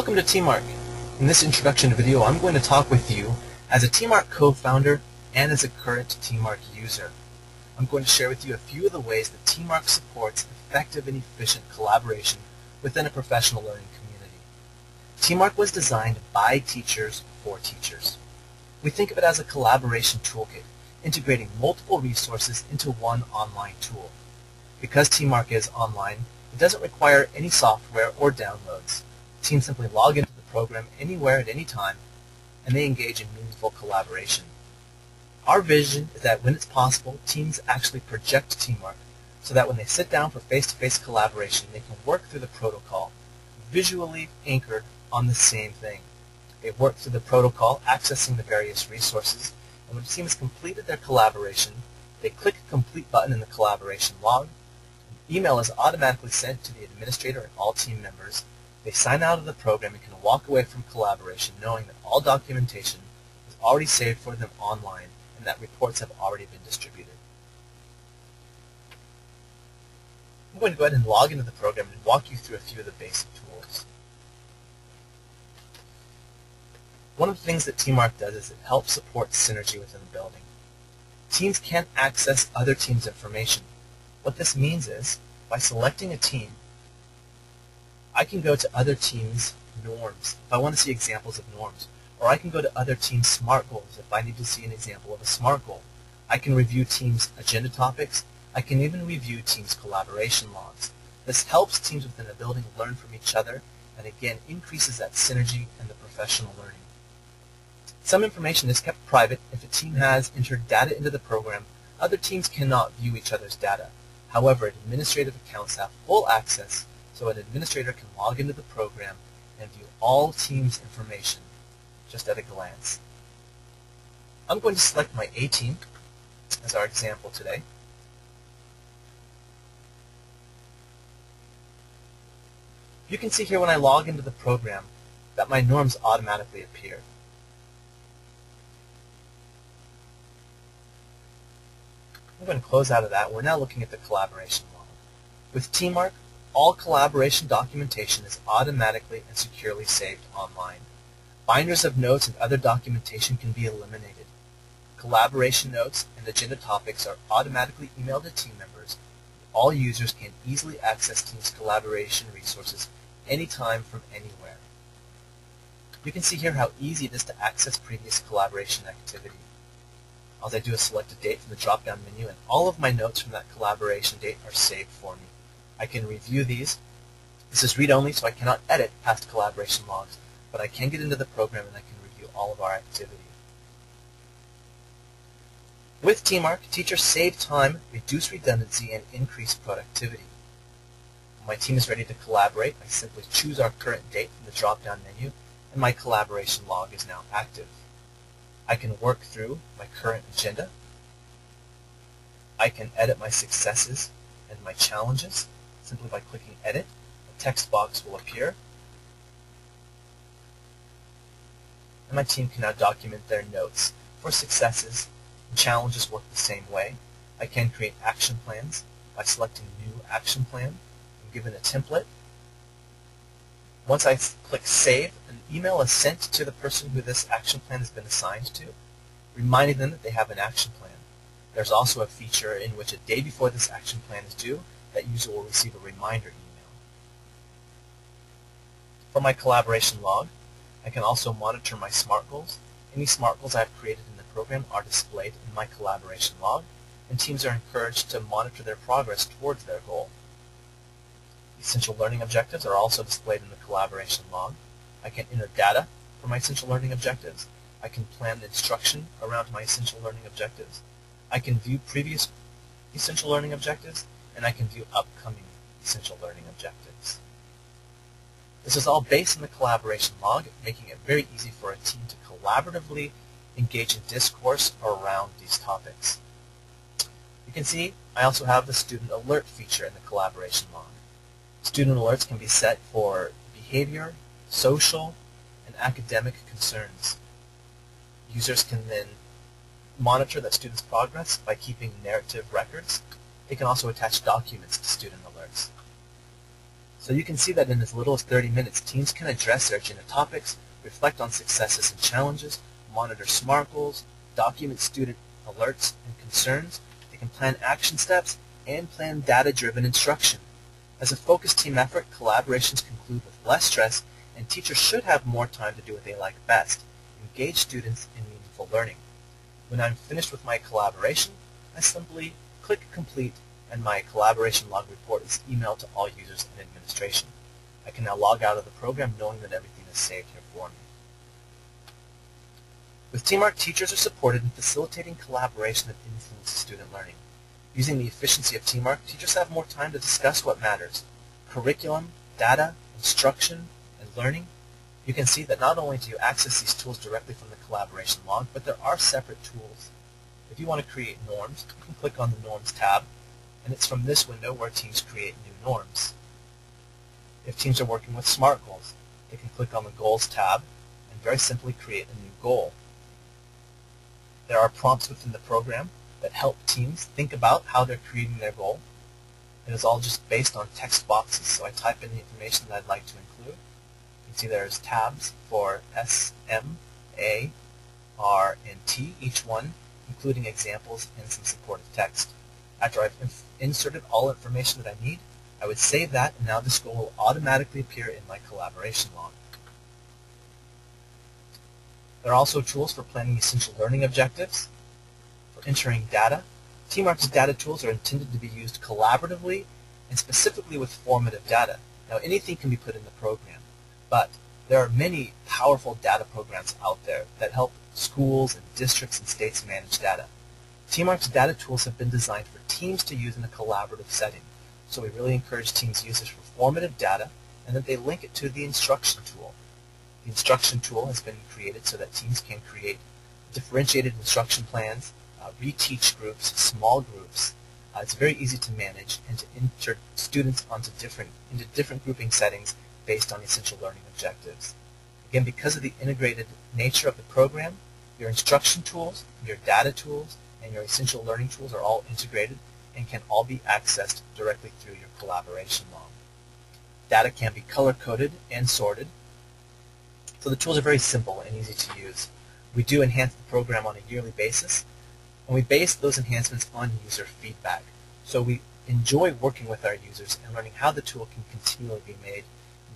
Welcome to TeamArc. In this introduction video, I'm going to talk with you as a TeamArc co-founder and as a current TeamArc user. I'm going to share with you a few of the ways that TeamArc supports effective and efficient collaboration within a professional learning community. TeamArc was designed by teachers for teachers. We think of it as a collaboration toolkit, integrating multiple resources into one online tool. Because TeamArc is online, it doesn't require any software or downloads. Teams simply log into the program anywhere at any time, and they engage in meaningful collaboration. Our vision is that when it's possible, teams actually project TeamArc so that when they sit down for face-to-face collaboration, they can work through the protocol, visually anchored on the same thing. They work through the protocol, accessing the various resources, and when a team has completed their collaboration, they click a complete button in the collaboration log. An email is automatically sent to the administrator and all team members. They sign out of the program and can walk away from collaboration knowing that all documentation is already saved for them online and that reports have already been distributed. I'm going to go ahead and log into the program and walk you through a few of the basic tools. One of the things that TeamArc does is it helps support synergy within the building. Teams can't access other teams' information. What this means is, by selecting a team, I can go to other teams' norms if I want to see examples of norms, or I can go to other teams' SMART goals if I need to see an example of a SMART goal. I can review teams' agenda topics. I can even review teams' collaboration logs. This helps teams within a building learn from each other and again increases that synergy and the professional learning. Some information is kept private. If a team has entered data into the program, other teams cannot view each other's data. However, administrative accounts have full access, so an administrator can log into the program and view all teams' information just at a glance. I'm going to select my A team as our example today. You can see here when I log into the program that my norms automatically appear. I'm going to close out of that. We're now looking at the collaboration log. With TeamArc, all collaboration documentation is automatically and securely saved online. Binders of notes and other documentation can be eliminated. Collaboration notes and agenda topics are automatically emailed to team members. All users can easily access Teams collaboration resources anytime from anywhere. You can see here how easy it is to access previous collaboration activity. All I do is select a date from the drop-down menu, and all of my notes from that collaboration date are saved for me. I can review these. This is read-only, so I cannot edit past collaboration logs, but I can get into the program and I can review all of our activity. With TeamArc, teachers save time, reduce redundancy, and increase productivity. When my team is ready to collaborate, I simply choose our current date from the drop-down menu, and my collaboration log is now active. I can work through my current agenda. I can edit my successes and my challenges. Simply by clicking Edit, a text box will appear, and my team can now document their notes. For successes, and challenges work the same way. I can create action plans by selecting New Action Plan. I'm given a template. Once I click Save, an email is sent to the person who this action plan has been assigned to, reminding them that they have an action plan. There's also a feature in which a day before this action plan is due, that user will receive a reminder email. For my collaboration log, I can also monitor my SMART goals. Any SMART goals I've created in the program are displayed in my collaboration log, and teams are encouraged to monitor their progress towards their goal. Essential learning objectives are also displayed in the collaboration log. I can enter data for my essential learning objectives. I can plan the instruction around my essential learning objectives. I can view previous essential learning objectives, and I can view upcoming essential learning objectives. This is all based on the collaboration log, making it very easy for a team to collaboratively engage in discourse around these topics. You can see I also have the student alert feature in the collaboration log. Student alerts can be set for behavior, social, and academic concerns. Users can then monitor the student's progress by keeping narrative records. They can also attach documents to student alerts. So you can see that in as little as 30 minutes, teams can address their agenda topics, reflect on successes and challenges, monitor SMART goals, document student alerts and concerns. They can plan action steps and plan data-driven instruction. As a focused team effort, collaborations conclude with less stress, and teachers should have more time to do what they like best, engage students in meaningful learning. When I'm finished with my collaboration, I simply click Complete, and my collaboration log report is emailed to all users and administration. I can now log out of the program knowing that everything is saved here for me. With TeamArk, teachers are supported in facilitating collaboration that influences student learning. Using the efficiency of TeamArk, teachers have more time to discuss what matters: curriculum, data, instruction, and learning. You can see that not only do you access these tools directly from the collaboration log, but there are separate tools. If you want to create norms, you can click on the Norms tab, and it's from this window where teams create new norms. If teams are working with SMART goals, they can click on the Goals tab and very simply create a new goal. There are prompts within the program that help teams think about how they're creating their goal. It is all just based on text boxes, so I type in the information that I'd like to include. You can see there's tabs for S, M, A, R, and T, each one including examples and some supportive text. After I've inserted all information that I need, I would save that, and now this goal will automatically appear in my collaboration log. There are also tools for planning essential learning objectives, for entering data. TeamArk's data tools are intended to be used collaboratively and specifically with formative data. Now, anything can be put in the program, but there are many powerful data programs out there that help schools and districts and states manage data. TeamArk's data tools have been designed for teams to use in a collaborative setting, so we really encourage teams use this for formative data and that they link it to the instruction tool. The instruction tool has been created so that teams can create differentiated instruction plans, reteach groups, small groups. It's very easy to manage and to insert students into different grouping settings based on essential learning objectives. Again, because of the integrated nature of the program, your instruction tools, your data tools, and your essential learning tools are all integrated and can all be accessed directly through your collaboration log. Data can be color-coded and sorted, so the tools are very simple and easy to use. We do enhance the program on a yearly basis, and we base those enhancements on user feedback. So we enjoy working with our users and learning how the tool can continually be made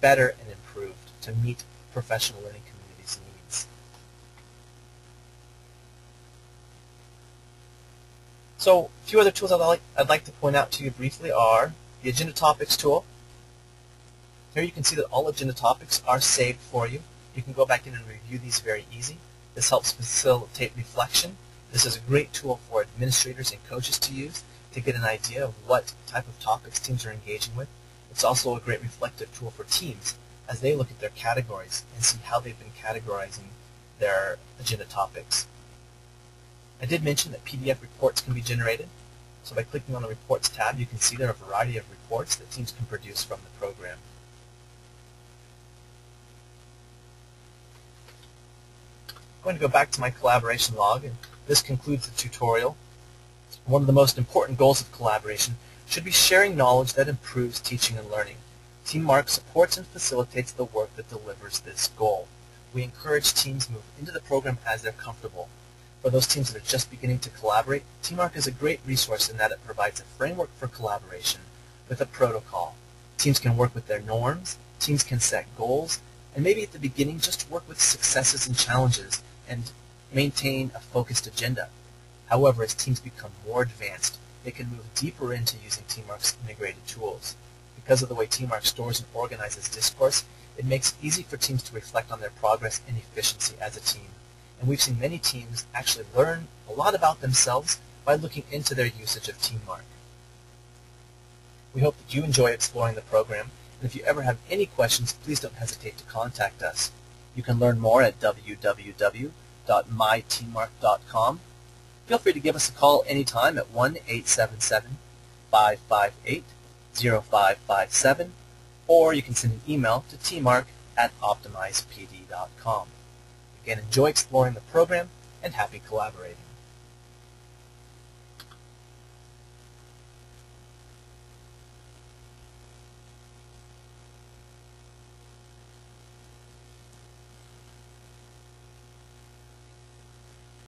better and improved to meet professional learning community's needs. So a few other tools I'd like to point out to you briefly are the Agenda Topics tool. Here you can see that all agenda topics are saved for you. You can go back in and review these very easy. This helps facilitate reflection. This is a great tool for administrators and coaches to use to get an idea of what type of topics teams are engaging with. It's also a great reflective tool for teams as they look at their categories and see how they've been categorizing their agenda topics. I did mention that PDF reports can be generated. So by clicking on the Reports tab, you can see there are a variety of reports that teams can produce from the program. I'm going to go back to my collaboration log, and this concludes the tutorial. One of the most important goals of collaboration should be sharing knowledge that improves teaching and learning. TeamArk supports and facilitates the work that delivers this goal. We encourage teams move into the program as they're comfortable. For those teams that are just beginning to collaborate, TeamArk is a great resource in that it provides a framework for collaboration with a protocol. Teams can work with their norms, teams can set goals, and maybe at the beginning just work with successes and challenges and maintain a focused agenda. However, as teams become more advanced, they can move deeper into using TeamArk's integrated tools. Because of the way TeamArk stores and organizes discourse, it makes it easy for teams to reflect on their progress and efficiency as a team. And we've seen many teams actually learn a lot about themselves by looking into their usage of TeamArk. We hope that you enjoy exploring the program, and if you ever have any questions, please don't hesitate to contact us. You can learn more at www.myteammark.com. Feel free to give us a call anytime at 1-877-558-0557, or you can send an email to teammark@optimizepd.com. Again, enjoy exploring the program, and happy collaborating.